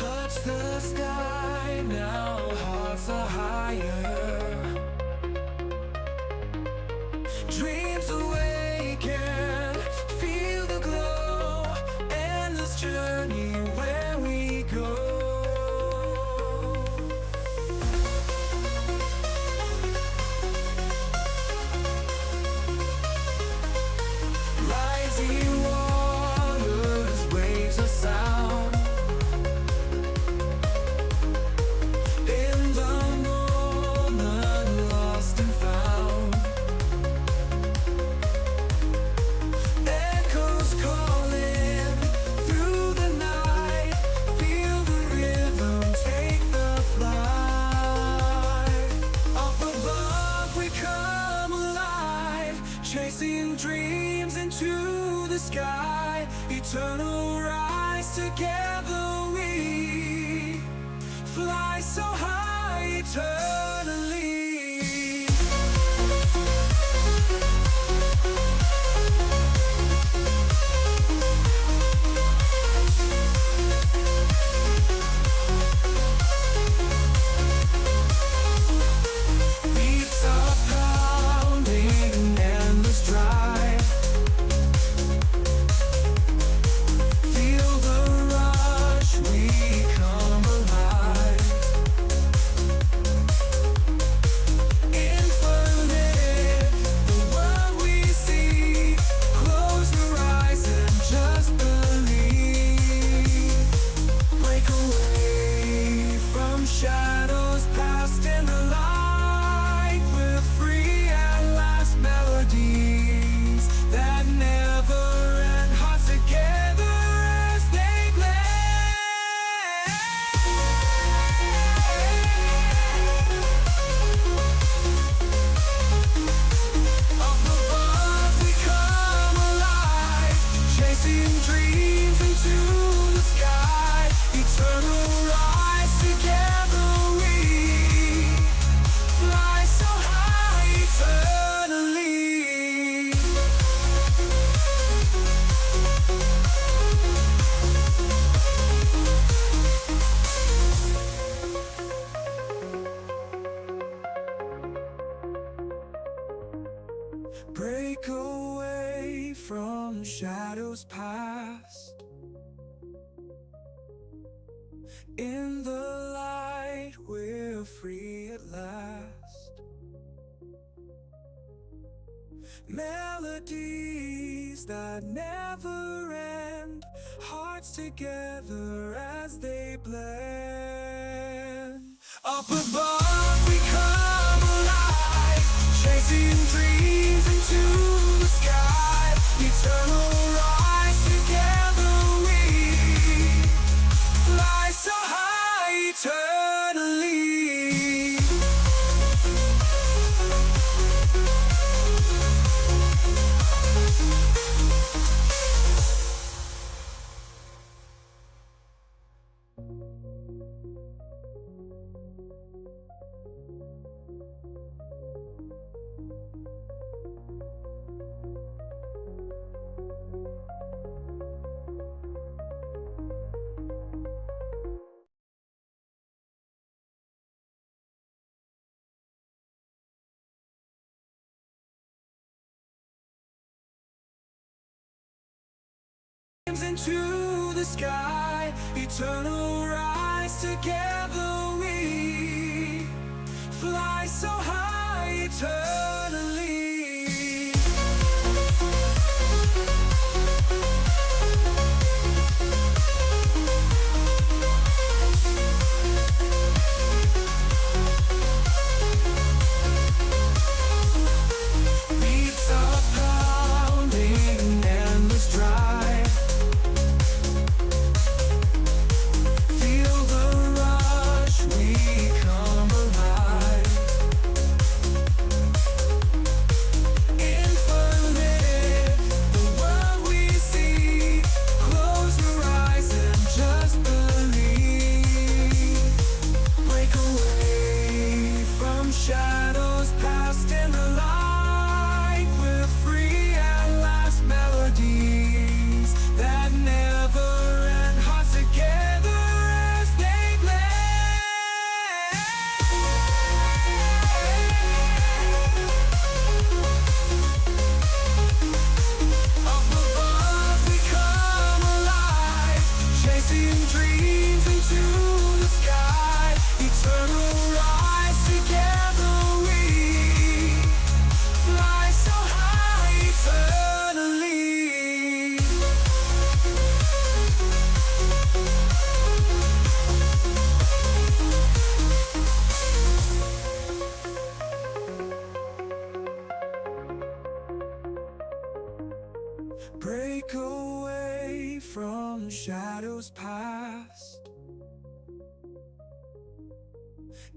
touch the sky, now hearts are higher. Dreams awaken, feel the glow, endless journey where we go. Rising waters, waves of sound. In the moment, lost and found. Echoes calling through the night. Feel the rhythm, take the flight. Up above we come alive, chasing dreams into the sky. Eternal rise, together we fly so high eternally. Beats are pounding, endless drive. Feel the rush, we come alive. Infinite, the world we see. Close your eyes and just believe. Break away from shadows past in the light. We're free at last, melodies that never end. Hearts together as they blend. Up above we come alive, chasing dreams into the sky. Eternal rise, together we fly so high eternally. Break away from shadows past. In the light we're free at last. Melodies that never end. Hearts together as they blend. Up above we come alive, chasing dreams into the sky. Eternal rise, together we fly so high eternally. Into the sky, eternal rise, together we fly so high eternally. Beats are pounding, endless drive. Feel the rush, we come alive.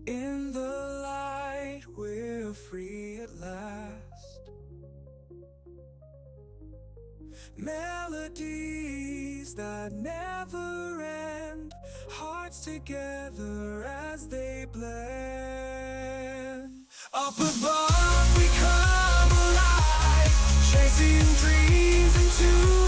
In the light, we're free at last. Melodies that never end, hearts together as they blend. Up above we come alive, chasing dreams into